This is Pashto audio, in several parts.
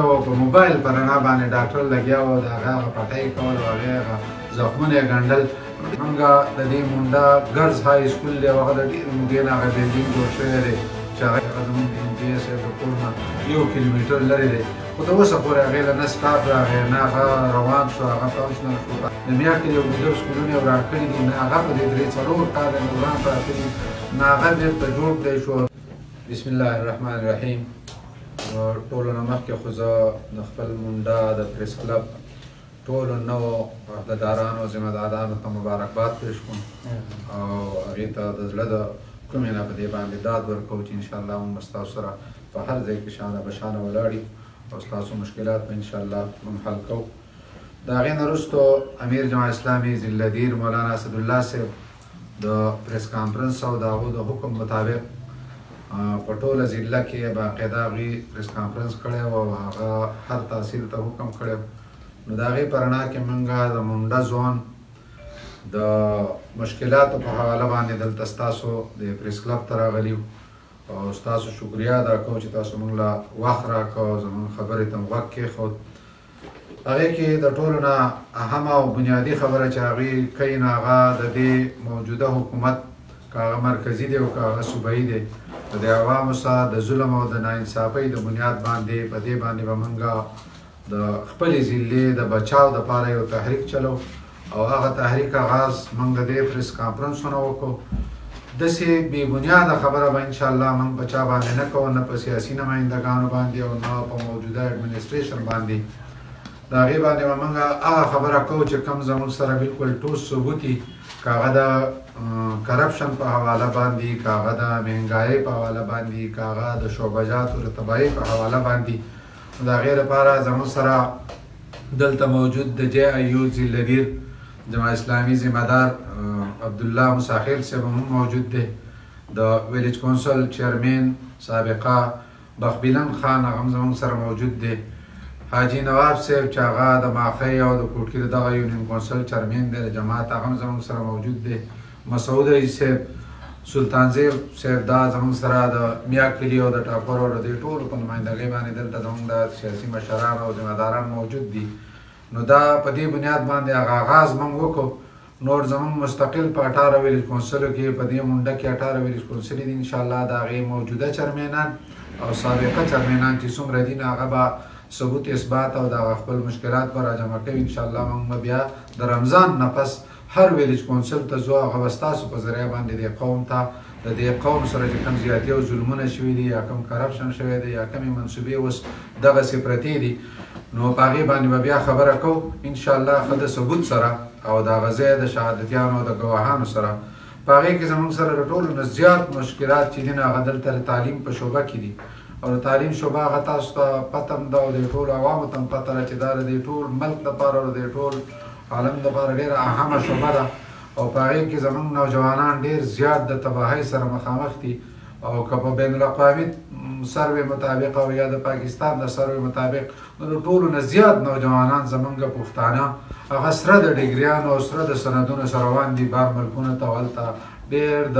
و په موبایل په رڼا باندې ډاکټر لګیا و، د هغه پټۍ کول او هغه زخمونه یې ګنډل. موږ د دې مونډه ګرلز های سکول دی، هغه د ډېرې مودې نه هغه بلډینګ جوړ شوی دی چې هغه زموږ د MPA صاحب د کور نه 1 کیلومیټر لرې دی. خو تر اوسه پورې هغې له نه سټاف راغی نه هغه روان شو، هغه فانکشنل شو. د میاکلي او ګودر سکولونه یې وران کړي دي، نه هغه په دې 3-4 کاله نه وران پراته دي، نه هغه بېرته جوړ کړی شو. بسم الله الرحمن الرحیم. ټولو نه مخکې خو زه د خپل مونډه د پریس کلب ټولو نوو عهدهدارانو ذمه دارانو ته مبارکباد پېښ کوم او هغې ته د زړه د کومې نه په دې باندې داد ورکوو چې انشاءالله موږ به ستاسو سره په هر ځای کې شانه به شانه ولاړ یو او ستاسو مشکلات به انشاءالله موږ حل کوو. د هغې نه وروستو امیر جماعت اسلامي ذلدیر مولانا اسدالله صاحب د پریس کانفرنس او د هغو د حکم مطابق په ټوله ضلع کې باقاعده هغوی پریس کانفرنس کړی و او هغه هر تحصیل ته حکم کړی و. نو د هغې په رڼا کې موږ د مونډه زون د مشکلاتو په حواله باندې دلته ستاسو د پریس کلب ته راغلي یو او ستاسو شکریه ادا کوو چې تاسو موږ له وخت راکړو، زموږ خبرې ته غوږ کېښود. هغې کې د ټولو نه اهمه او بنیادي خبره چې هغوی کوي نو هغه د دې موجوده حکومت که هغه مرکزي دی او که هغه صوبایي دی د دې عوامو سره د ظلم او د ناانصافۍ د بنیاد باندې په دې باندې به موږ د خپلې ضلعې د بچاو دپاره یو تحریک چلو او هغه تحریک آغاز موږ د دې پریس کانفرنسونه وکړو. داسې بې بنیاده خبره به انشاءالله موږ په چا باندې نه کوو، نه په سیاسي نمایندګانو باندې او نه په موجوده اډمنسټریشن باندې. د هغې باندې به موږ هغه خبره کوو چې کوم زموږ سره بلکل ټوس ثبوت وي، که هغه د کرپشن په حواله باندې، که هغه د مهنګایۍ په حواله باندې، که هغه د شعبهجاتو د تباهۍ په حواله باندې. د هغې لپاره زموږ سره دلته موجود د JIU ذلدیر جماعت اسلامي ذمه دار عبدالله مساخیل صاحب هم موجود دی، د ویلیج کونسل چیرمین سابقه بخبیلن خان هغه هم زموږ سره موجود دی، حاجي نواب صاحب چې هغه د ماخۍ او د کوټکي دغه یونین کونسل چیرمین دی د جماعت، هغه هم زموږ سره موجود دی، مسعود عزیز صاحب، سلطانزیب صاحب دا زموږ سره د میاکلي او د ټاپرو د دې ټولو په نمایندګۍ باندې دلته زموږ د سیاسي مشران او ذمه داران موجود دي. نو دا په دې بنیاد باندې هغه آغاز موږ وکړو. نور زموږ مستقل په 18 ویلیج کونسلو کې په دې مونډه کې 18 ویلیج کونسلې دي انشاءالله. د هغې موجوده چیرمینان او سابقه چیرمینان چې څومره دي هغه به ثبوت اثبات او د خپل مشکلات به راجمع کوي انشاءالله. موږ به بیا د رمضان نه پس هر ویلیج کونسل ته ځو، هغه به ستاسو په ذریعه باندې دې قوم ته د دې قوم سره چې کوم زیاتي او ظلمونه شوي دي یا کوم کرپشن شوی دی یا کومې منصوبې اوس دغسې پرتې دي نو په هغې باندې به بیا خبره کوو انشاءالله ښه د ثبوت سره او د هغه ځای د شهادتیانو او د ګواهانو سره. په هغې کې زموږ سره د ټولو نه زیات مشکلات چې دي نو هغه دلته د تعلیم په شعبه کې دي او د تعلیم شعبه هغه تاسو ته پته هم ده او د ټولو عوامو ته هم پته ده چې دا د دې ټول ملک لپاره او د دې ټول عالم لپاره ډېره اهمه شعبه ده او په هغې کې زموږ نوجوانان ډېر زیات د تباهۍ سره مخامخ دي او که په بین الاقوامي سروې مطابق او یا د پاکستان د سروې مطابق نو د ټولو نه زیات نوجوانان زموږ پښتانه هغه سره د ډګریانو او سره د سندونو سره روان دي بار ملکونو ته، هلته ډېر د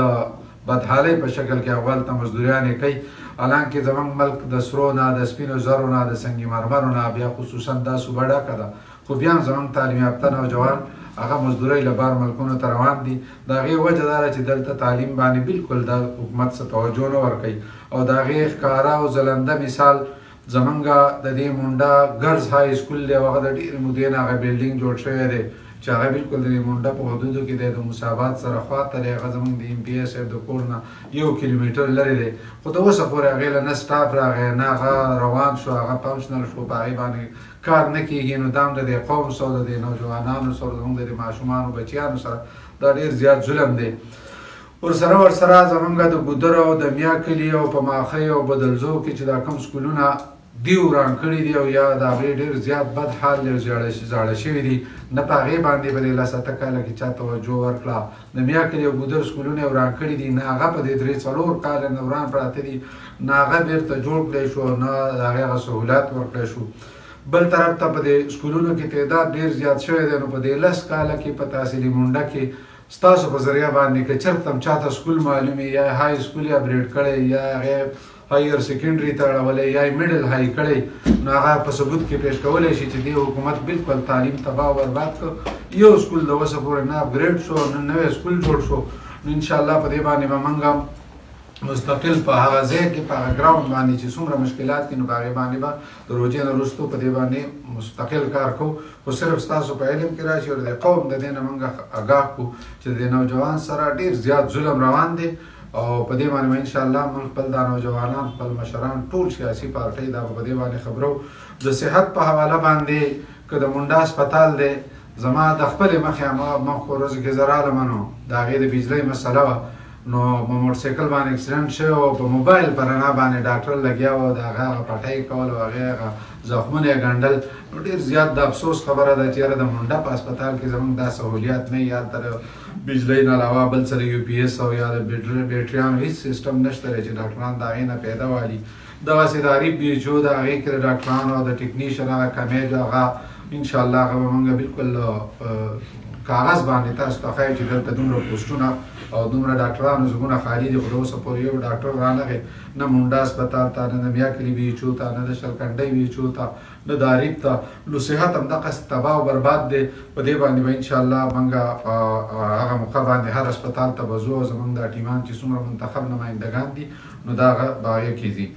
بدحالۍ په شکل کې هلته مزدوریانې کوي. حالانکې زموږ ملک د سرو نه، د سپینو زرو نه، د سنگ مرمرو نه، بیا خصوصا دا صوبه ډکه ده، خو بیا هم زموږ تعلیم یافته نوجوان هغه مزدورۍ له بار ملکونو ته روان دي. د هغې وجه دا ده چې دلته تعلیم باندې بلکل د حکومت څه توجه نه ورکوي او د هغې ښکاره او ځلنده مثال زموږ د دې مونډه ګرلز های سکول دی او هغه د ډېرې مودې نه هغه بلډینګ جوړ شوی دی چې هغه بلکل د دې مونډه په حدودو کې دی، د موسیاباد سره خواته دی، هغه زموږ د MPA صاحب د کور نه 1 کیلومیټر لرې دی. خو تر اوسه پورې هغې له نه سټاف راغی نه هغه روان شو، هغه فانکشنل شو، په هغې باندې کار نه کېږي. نو دا هم د دې قوم سره د دې نوجوانانو سره زموږ د دې ماشومانو بچیانو سره دا ډېر زیات ظلم دی. ورسره زموږ د ګودر او د میاکلي او په ماخۍ او بدلزو کې چې دا کوم سکولونه دي وران کړي دي او یا د هغې ډېر زیات بد حال دی، زاړه شوي دي، نه په هغې باندې به دې 10 کاله کې چا توجه ورکړه. د میاکلي او ګودر سکولونه یې وران کړي دي، نه هغه په دې 3-4 کاله نه وران پراته دي، نه هغه بېرته جوړ کړی شو، نه د هغې هغه سهولت ورکړی شو. بل طرف ته په دې سکولونو کې تعداد ډېر زیات شوی دی. نو په دې 10 کاله کې په تحصیلي مونډه کې ستاسو په ذریعه باندې که چېرته هم چاته سکول معلوم یا های سکول یې اپډیټ کړی یا هغې هایر سیکنډري ته اړولی یا یې میډل های کړی نو هغه په ثبوت کې پیش کولی شي چې دې حکومت بالکل تعلیم تباه او برباد کړ یو سکول د اوسه پورې نه اپګریډ شو نه نوی سکول جوړ شو نو انشاءالله په دې باندې به موږ مستقل په هغه ځای کې په هغه ګراوند باندې چې څومره مشکلات دي نو په هغې باندې به د روژې نه وروستو په دې باندې مستقل کار کوو خو صرف ستاسو په علم کې راشي او د قوم د دې نه موږ آګاه کړو چې د نوجوان سره ډېر زیات ظلم روان دی او په دې باندې به انشاءالله موږ خپل دا نوجوانان خپل مشران ټول سیاسي پارټۍ دا په دې باندې خبرو د صحت په حواله باندې که د مونډا هسپتال دی زما د خپلې مخې مخکې ورځو کې زه رالم نو د هغې د بجلۍ مسله وه نو په موټرسایکل باندې اکسیډنټ شوی او په موبایل په رڼا باندې ډاکټر لګیا و د هغه پټۍ کول او هغې زخمونه یې ګنډل نو ډېر زیات د افسوس خبره ده چې یاره د مونډا په هسپتال کې زموږ دا سهولیات نه یا تر بجلۍ نه علاوه بل سره یو پي ایس او یا د بیټریانو هېڅ سیسټم نشته دی چې ډاکټران د هغې نه پیدا والي دغسې د عریب بي ایچ او د هغې کې د ډاکټرانو او د ټیکنیشن هغه کمیج هغه انشاءالله هغه به موږ بالکل کاغذ باندې تاسو ته ښایي چې دلته دومره پوسټونه او دومره ډاکټرانو زمونه خالي دي خو د اوسه پورې یو ډاکټر رانغی نه مونډا هسپتال ته نه د میاکلي بي ایچ او ته نه د شلکنډۍ بي ایچ او ته نه د عریب ته نو صحت همدقسې تباه او برباد دی په دې باندې به انشاءالله موږ هغه موقع باندې هر هسپتال ته به ځو او زموږ دا ټیمان چې څومره منتخب نمایندګان دي نو دا هغه به هغې کې ځي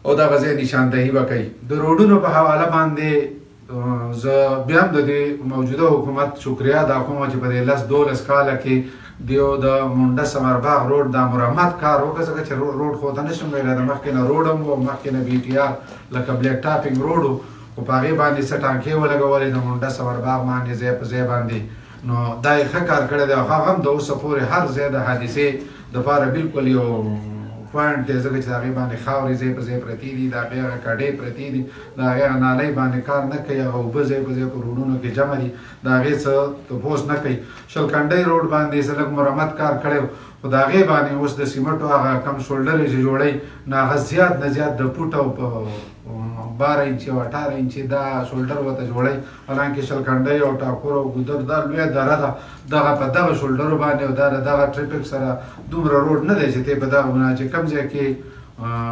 او دغه ځای نشاندهي به کوي د روډونو په حواله باندې زه بیا هم د دې موجوده حکومت شکریا ادا کوم چې په دې 10-12 کاله کې دیو د مونډه سمرباغ روډ د مرمت کار وکړه ځکه چې روډ خو ته نشم ویلی د مخکې نه روډ هم و مخکې نه بي ټي آر لکه بلیک ټاپینګ روډ و خو په هغې باندې څه ټانکې ولګولې د مونډه سمرباغ باندې ځای په ځای باندې نو دا یې ښه کار کړی دی او هغه هم د اوسه پورې هر ځای د حادثې دپاره بالکل یو پوینټ دی ځکه چې د هغې باندې خاورې ځای په ځای پرتې دي د هغې هغه کډې پرتې دي د هغې هغه نالۍ باندې کار نه کوي هغه اوبه ځای په ځای په روډونو کې جمع دي د هغې څه تپوس نه کوي شلکنډۍ روډ باندې څه لږ مرمت کار کړی خو د هغې باندې اوس د سیمټو هغه کم شولډرې چې جوړوي نو هغه زیات نه زیات د فوټ او په 12 انچي او 18 انچي دا شولډر ورته جوړوي حالانکې شلکنډۍ او ټاکور او ګودر دا لویه دره ده دغه په دغه شولډرو باندې او دا د دغه ټریفک سره دومره روډ نه دی چې تی په دغه باندې چې کوم ځای کې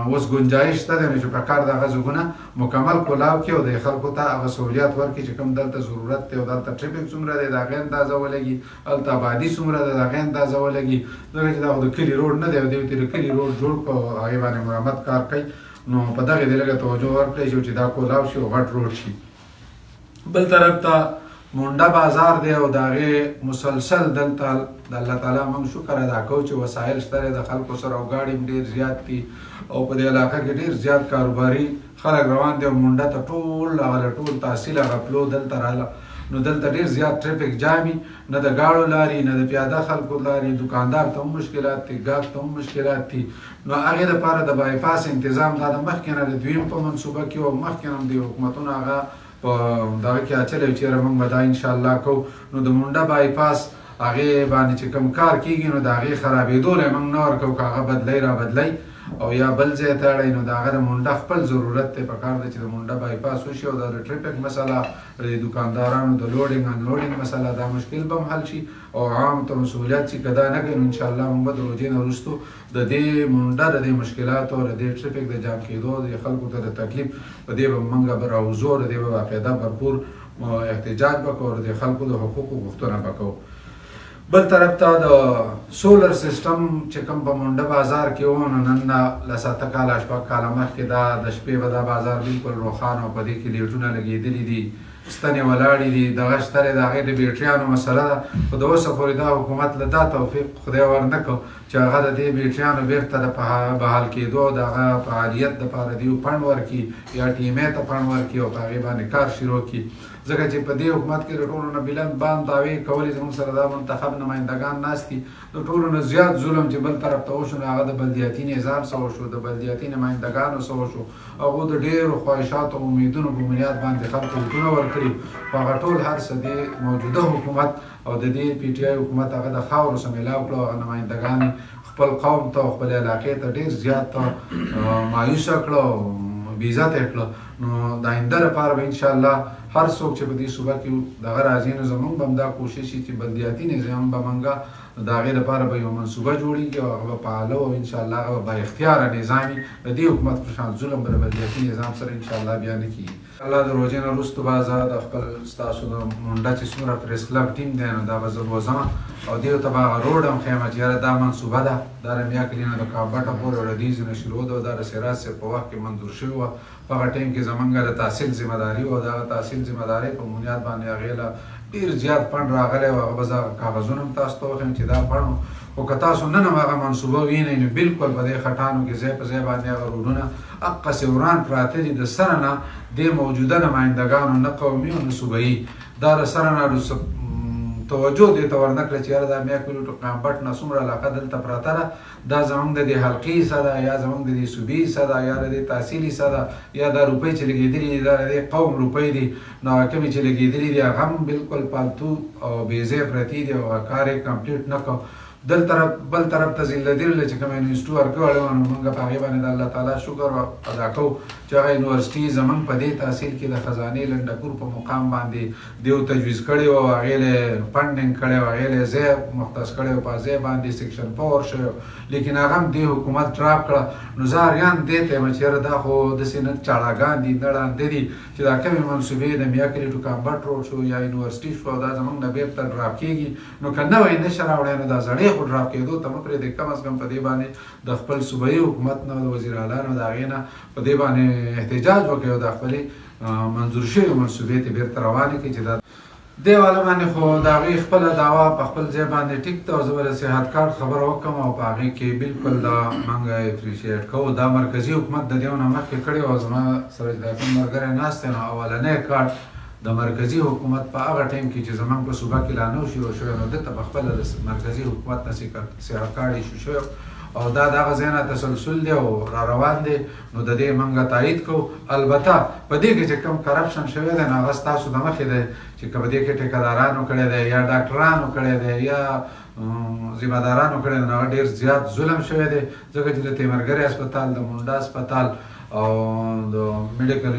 اوس ګنجایش شته دی نو چې په کار دغه ځایونه مکمل کولاو کړي او د خلکو ته هغه سهولیات ورکړي چې کوم دلته ضرورت دی او دلته ټریفک څومره دی د هغې اندازه ولګي هلته آبادي څومره ده د هغې اندازه ولګي ځکه چې دا خو د کلي روډ نه دی او دوی ورته د کلي روډ جوړ کړو او هغې باندې مرمت کار کوي نو په دغې دې لږه توجه ورکړی شي چې دا کولاو شي او غټ روډ شي بل طرف ته مونډه بازار دی او د هغې مسلسل دلته د الله تعالی موږ شکر ادا کوو چې وسایل شته دی د خلکو سره او ګاډي هم ډېر زیات دي او په دې علاقه کې ډېر زیات کاروباري خلک روان دي او مونډه ته ټول هغه ټول تحصیل هغه پلو دلته راله نو دلته ډېر زیات ټریفک جامي نه د ګاړو لارې نه د پیاده خلکو لارې دوکاندار ته هم مشکلات دي ګاهک ته هم مشکلات دي نو هغې دپاره د بایپاس انتظام دا د مخکې نه د دویم په منصوبه کې او مخکې نه هم د حکومتونو هغه په دغه کې اچولی چې یاره موږ به دا انشاءالله کوو نو د مونډه بایپاس هغې باندې چې کوم کار کېږي نو د هغې خرابېدو لی موږ نه ورکوو که هغه بدلی را بدلی او یا بل ځای ته اړی نو د هغه د مونډه خپل ضرورت دی پکار دی چې د مونډه بایپاس وشي او د ټریفک مسله د دوکاندارانو د لوډینګ انلوډینګ مسله دا مشکل به هم حل شي او عام ته مسؤلیت چې که دا نه کوي نو انشاءالله موږ به د روژې نه وروستو د دې مونډه د دې مشکلاتو او د دې ټریفک د جام کېدو د خلکو ته د تکلیف په دې به موږ به راوځو د دې به باقاعده بھرپور احتجاج به کوو او د خلکو د حقوقو غوښتنه به کوو بل طرف ته د سولر سیسټم چې کوم په مونډه بازار کې و نو نن نه له 7 کاله 8 کاله مخکې دا د شپې به دا بازار بالکل روښانه او په دې کې لیټونه لګېدلي دي ستنې ولاړې دي دغه شته دی د هغې د بیټریانو مسله ده خو د اوسه پورې دا حکومت له دا توفیق خدای ورنه کړو چې هغه د دې بیټریانو بیرته د بحال کېدو د هغه فعالیت دپاره دیو پڼ ورکړي یا ټیمې ته پڼ ورکړي او په هغې باندې کار شروع کړي ځکه چې په دې حکومت کې د ټولو نه بلند باند دعوې کولې زموږ سره دا منتخب نمایندګان ناست دي د ټولو نه زیات ظلم چې بل طرف ته وشو نو هغه د بلدیاتي نظام څه وشو د بلدیاتي نمایندګانو څه وشو هغو د ډېرو خواهشاتو او امیدونو په بنیاد باندې خلکو ووټونه ورکړي خو هغه ټول هر څه د موجوده حکومت او د دې پي ټي آی حکومت هغه د خاورو سره میلاو کړو هغه نمایندګان خپل قوم ته او خپل علاقې ته ډېر زیات مایوسه کړه بې عزته یې کړه نو د آینده لپاره به انشاءالله هر څوک چې په دې صوبه کې دغه راځي نو زموږ به هم دا کوشش وي چې بلدیاتي نظام به موږ د هغې دپاره به یوه منصوبه جوړېږي او هغه به فعاله او انشاءالله هغه به با اختیاره نظامي د دې حکومت په شان ظلم به د بلدیاتي نظام سره انشاءالله بیا نه کېږي. الله د روژې نه وروستو به زه د خپل ستاسو د مونډه چې څومره پریس کلب ټیم دی نو دا به زه بوځم او دې ته به هغه روډ هم ښیم چې یاره دا منصوبه ده دا د میا کلي نه د کابټه پورې ورډیز نه شروع ده دا د سراج صاحب په وخت کې منظور شوې وه. په هغه ټایم کې زمونږ د تحصیل ذمه داري وه. د هغه تحصیل ذمه دارۍ په بنیاد باندې هغې له ډېر زیات فنډ راغلی و. هغه به زه کاغذونه هم تاسو ته وښیم چې دا فنډ خو که تاسو نن هم هغه منصوبه وینئ نو بلکل په دې خټانو کې ځای په ځای باندې هغه روډونه هغسې وران پراته دي. د سره نه دې موجوده نمایندګانو نه قومي او نه صوبایي دا د سره نه توجه دې ته ورنه کړه چې یاره دا میا کلي ټو کامبټ نه څومره علاقه دلته پراته ده دا زموږ د دې حلقې حصه ده یا زموږ د دې صوبې حصه ده یا د دې تحصیل حصه ده یا دا روپۍ چې لګېدلي دي دا د دې قوم روپۍ دي نو هغه کومې چې لګېدلي دي هغه هم بلکل پالتو او بې ځای پرتې دي او هغه کار یې کمپلیټ نه کړ. بل طرف ته ځینې لدیرله چې کوم یونیورسټي ورکولی وه نو موږ په هغې باندې د الله تعالی شکر ادا کوو چې هغه یونیورسټي زموږ په دې تحصیل کې د خزانې لنډکور په مقام باندې دیو تجویز کړی و او هغې له فنډینګ کړی و هغې له ځای مختص کړی و په ځای باندې سیکشن 4 شوی لیکن هغه هم دې حکومت ډراپ کړه. نو زه اریان دې ته یم چې یاره دا خو داسې نه چاړهګان دي نه ړانده دي چې دا کومې منصوبې د میا کلي ټو کامبټ روډ شو یا یونیورسټي شو دا زموږ نه بېرته ډراپ کېږي نو که نوی نشه راوړی نو دا زړې خو ډراپ کېدو ته مه پرېږدئ. کم از کم په دې باندې د خپل صوبایي حکومت نه د وزیر اعلی نه د هغې نه په دې باندې احتجاج وکړئ او د خپلې منظور شوې منصوبې ته بېرته روانې کړئ چې دا دې والا باندې خو د هغې خپله دعوا په خپل ځای باندې ټیک ته او زه به د صحت کارت خبره وکړم او په هغې کې بلکل دا موږ اپریشیټ کوو. دا مرکزي حکومت د دې نه مخکې کړی او زما سره چې دا کوم ملګری ناست دی نو اولنی کارت د مرکزي حکومت په هغه ټایم کې چې زموږ په صوبه کې لا نه و شروع شوی نو دلته په خپله د مرکزي حکومت نه صحت کارت ایشو شوی او دا د هغه ځای نه تسلسل دی او را روان دی نو د دې موږ تایید کوو. البته په دې کې چې کوم کرپشن شوی دی نو هغه ستاسو د مخې دی چې که په دې کې ټیکهدارانو کړی دی یا ډاکټرانو کړی دی یا ذمه دارانو کړی دی نو هغه ډېر زیات ظلم شوی دی ځکه چې د تیمرګرې هسپتال د مونډه هسپتال او د میډیکل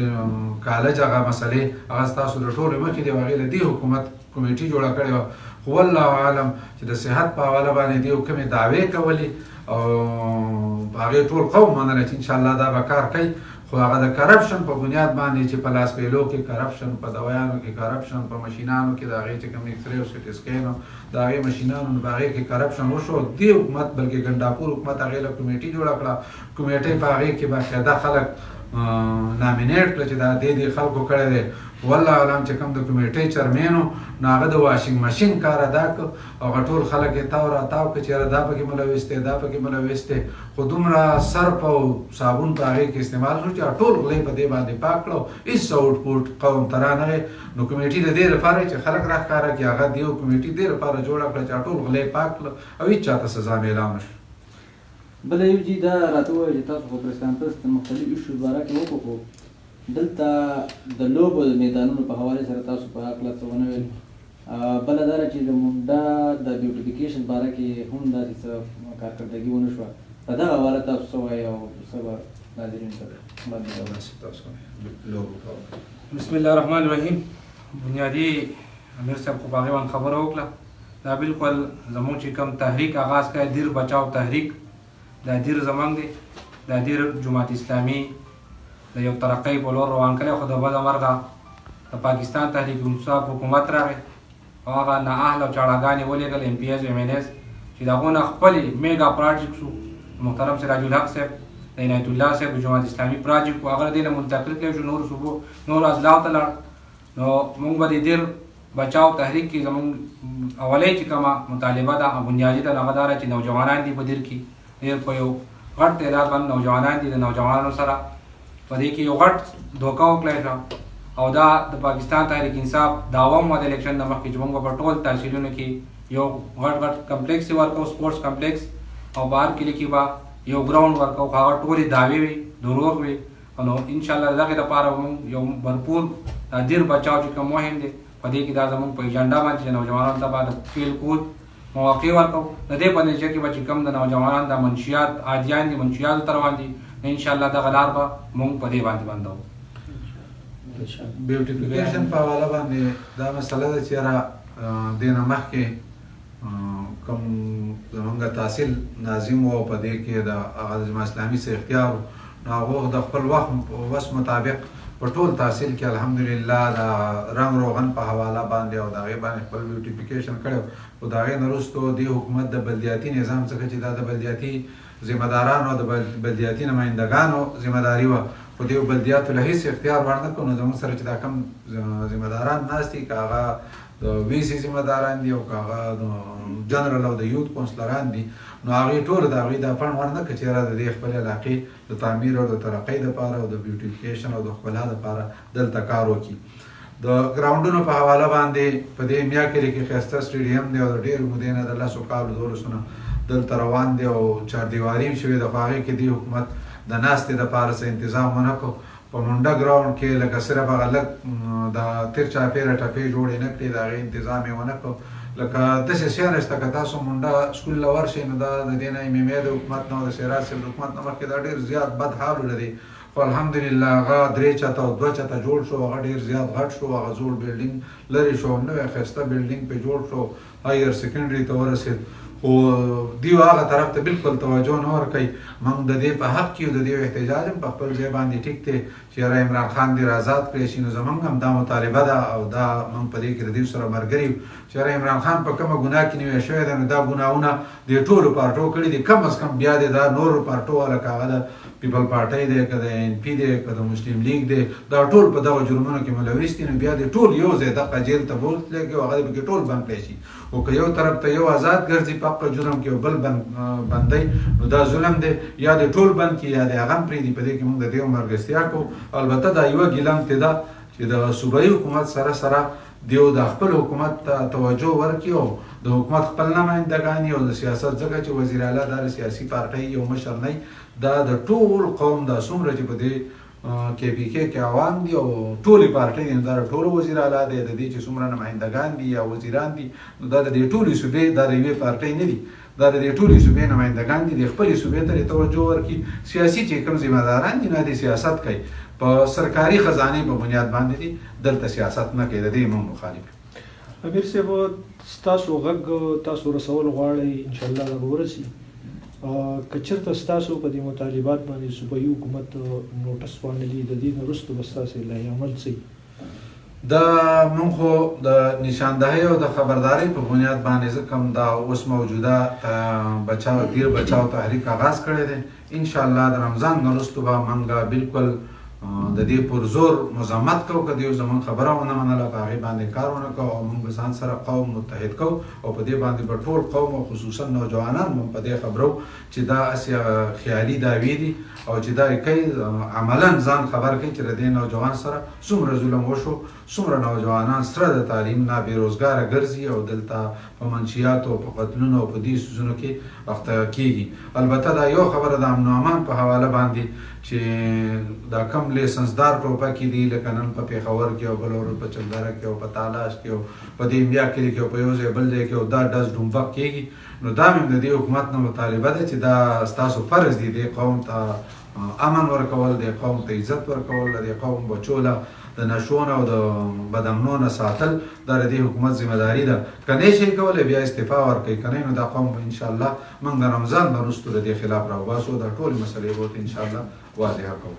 کالج هغه مسلې هغه ستاسو د ټولو مخکې دی او هغې له دې حکومت کمیټي جوړه کړې وه خو والله اعلم چې د صحت په حواله باندې دې کومې دعوې کولې او هغې ټول قوم منله چې انشاءالله دا به کار کوي خو هغه د کرپشن په بنیاد باندې چې په لاس پیلو کې کرپشن په دوایانو کې کرپشن په مشینانو کې د هغې چې کوم ایکسرې او سټي سکین د هغې مشینانو په هغې کې کرپشن وشو دې حکومت بلکې ګنډاپور حکومت هغې له کمیټي جوړه کړه. کمیټۍ په هغې کې باقاعده خلک نامینیټ کړه چې دا دې خلکو کړی دی. والله اعلم چې کوم د کمیټۍ چرمین و نو هغه د واشنګ ماشین کار ادا کړ او هغه ټول خلک یې تاو راتاو کړه چې یاره دا پکې ملوث دی دا پکې ملوث دی خو دومره صرف او صابون په هغې کې استعمال شو چې ټول غلۍ په دې باندې پاک کړه هېڅ آوټپوټ قوم ته رانغی. نو کمیټي د دې لپاره چې خلک راښکاره کړي هغه دې کمیټي دې لپاره جوړه کړه چې ټول غلۍ پاک کړه او هېڅ چاته سزا میلاو نه شو. بله یو جي دا راته وویل چې تاسو خو پریس کانفرنس د مختلف ایشوز باره کې وکړو دلته د لوبو د میدانونو په حوالې سره تاسو په هکله څه ونه ویل. بله دا ده چې د مونډه د بیوټیفیکیشن باره کې هم داسې څه کارکردګي ونه شوه په دغه حواله تاسو څه وایئ او څه به ناظرینو ته بسم الله الرحمن الرحیم. بنیادي امیر صاحب خو په هغې باندې خبره وکړه دا بلکل زموږ چې کوم تحریک آغاز کړی دیر بچاو تحریک دا دیر زموږ دی دا دیر جماعت اسلامي د یو ترقۍ په لور روان کړی خو د بده مرغه د پاکستان تحریک انصاف حکومت راغی او هغه نااهله او چاړهګانې ولېږل ایم پي ایز ایم این ایز چې د هغو نه خپلې میګا پراجیکټ شو محترم سراج الحق صاحب د عنایت الله صاحب د جماعت اسلامي پراجیکټ و هغه د دې نه منتقل کړی شو نورو صوبو نورو اضلاعو ته لاړ. نو موږ به د دیر بچاو تحریک کې زموږ اولۍ چې کومه مطالبه ده بنیادي ده هغه دا ده چې نوجوانان دي په دیر کې ډېر په یو غټ تعداد باندې نوجوانان دي د نوجوانانو سره په دې کې یو غټ دوکه وکړی شوه او دا د پاکستان تحریک انصاف دعوه هم وه د الیکشن نه مخکې چې موږ په ټول تحصیلونو کې یو غټ کمپلیکس یې ورکوو سپورټس کمپلیکس او په هر کلي کې به یو ګراؤنډ ورکوو خو هغه ټولې دعوې وي دروغ وي نو انشاءالله د دغې دپاره به موږ یو भरपूर دیر بچاو چې کوم مهم دی په دې کې دا زموږ په ایجنډا باندې چې نوجوانانو ته به د کھیل کود مواقع ورکوو د دې په نتیجه کې به چې کوم د نوجوانانو د منشیات عادیان دي منشیاتو ته روان دي انشاءالله دغه لار به موږ په دې باندې بندوو. بیوټیفیکیشن په حواله باندې دا مسله ده چې یاره دې نه مخکې کوم زمونږ تحصیل ناظم و په دې کې د هغه جماعت اسلامي څخه اختیار نو هغه د خپل وس مطابق په ټول تحصیل کې الحمدلله د رنګ روغن په حواله باندې او د هغې باندې خپل بیوټیفیکیشن کړی خو د هغې نه وروستو دې حکومت د بلدیاتي نظام څخه چې دا د بلدیاتي ذمهدارانو او د بلدیاتي نمایندګانو ذمهداري وه خو دې بلدیاتو له هېڅ اختیار ورنه کړو نو زموږ سره چې دا کوم ذمهداران ناست دي که هغه د وی سی ذمهداران دي او که هغه د جنرال او د یوت کونسلران دي نو هغوی ټول د هغوی دا فنډ ورنه کړه چې یاره د دې خپلې علاقې د تعمیر او د ترقۍ دپاره او د بیوټیفیکیشن او د ښکلا دپاره دلته کار وکړي د ګراونډونو په حواله باندې په دې میاکلي کې ښایسته سټیډیم دی او د ډېرو مودې نه د 10 کالو 12 نه دلته روان دی او چاردیواري هم شوې ده خو هغې کې دې حکومت د ناستې دپاره څه انتظام ونه کړو په منډه ګراونډ کې لکه صرف هغه لږ د تیر چاپېره ټپې جوړې نه کړې د هغې انتظام یې ونه کړو لکه داسې شی نشته که تاسو منډه سکول له ورشئ نو دا د دې نه ایم د حکومت نه او د سیراج صاحب د حکومت نه مخکې دا ډېر زیات بد حال ولري خو الحمدلله هغه 3 چته او 2 چته جوړ شو هغه ډېر زیات غټ شو هغه زوړ بلډینګ لرې شو نوی ښایسته بلډینګ پې جوړ شو هایر سیکنډري ته ورسېد خو دیو هغه طرف ته بالکل توجه نه ورکوي موږ د دې په حق کې د دې احتجاج هم په خپل ځای باندې ټیک دی چې یاره عمران خان دې آزاد کړی شي نو زموږ هم دا مطالبه ده او دا موږ په دې کې د دې سره ملګري یو چې یاره عمران خان په کومه ګناه کې نوی شوی دی نو دا ګناهونه دې ټولو پارټو کړي دي کم از کم بیا دې دا نورو پارټو لکه هغه د پیپل پارټۍ دی که د ان پي دی که د مسلم لیگ دی دا ټول په دغه جرمونو کې ملوث دي نو بیا دې ټول یو ځای دغه جیل ته بوتلېږي او هغه دې پکې ټول بند کړی شي خو که یو طرف ته یو آزاد ګرځي په حق جرم کې او بل بندی نو دا ظلم دی یا دې ټول بند کړي یا دې هغه هم پرېږدي په دې کې موږ د دې ملګرتیا کوو البته دا یوه ګیله هم ده چې د صوبایي حکومت سره دیو د خپل حکومت ته توجه ورکړي او د حکومت خپل نمایندګان او د سیاست ځکه چې وزیر اعلی دا سیاسي پارټۍ یو مشر نه دا د ټول قوم دا څومره چې په دې کې پی کې عوام دي او ټولې پارټۍ دي دا ټول وزیر اعلی دی د دې چې څومره نمایندګان دي یا وزیران دي نو دا د دې ټولې صوبې دا د یوې پارټۍ نه دي دا د دې ټولې صوبې نمایندګان دي د خپلې صوبې ته توجه ورکړي سیاسي چې کوم ذمه داران دي نه دي سیاست کوي په سرکاري خزانې په بنیاد باندې دي دلته سیاست نه کوي د دې موږ مخالف امیر صاحب ستاسو غږ تاسو رسول غواړئ انشاءالله دا به ورسي که چېرته ستاسو په دې مطالبات باندې صوبایي حکومت نوټس وانلي د دې نه وروسته به ستاسو لایحه عمل څه دا موږ خو د نشاندهۍ او د خبردارۍ په بنیاد باندې ځکه هم دا اوس موجوده دیر بچاو تحریک آغاز کړی دی انشاءالله د رمضان نه وروسته به موږ بالکل د دې پر زور مزاحمت کوو که دیو زموږ خبره ونه منله په هغې باندې کار ونه کوو او موږ به ځان سره قوم متحد کوو او په دې باندې به ټول قوم او خصوصا نوجوانان هم په دې خبرو چې دا هسې خیالي دعوې دي او چې دا یې کوي عملا ځان خبر کوي چې د دې نوجوان سره څومره ظلم وشو څومره نوجوانان سره د تعلیم نه بېروزګاره ګرځي او دلته په منشیاتو او په قتلونو او په دې څیزونو کې اخته کېږي البته دا یو خبره د امن و امان په حواله باندې چې دا کم لیسنسدار ټوپکې دي لکه نن په پېښور کې او بل ورځ په چندره کې او په تالاش کې او په دې بیا کلي کې او په یو ځای بل ځای کې او دا ډز ډومبک کېږي نو دا هم د دې حکومت نه مطالبه ده چې دا ستاسو فرض دی دې قوم ته امن ورکول دې قوم ته عزت ورکول دې قوم بچو له د نشو نه او د بدامنو نه ساتل دا د دې حکومت ذمهداري ده که نه شي کولی بیا استعفا ورکوي که نه نو دا قوم به انشاءالله موږ د رمضان نه وروسته د دې خلاف راوباسو دا ټولې مسلې به ورته انشاءالله واضحه کوو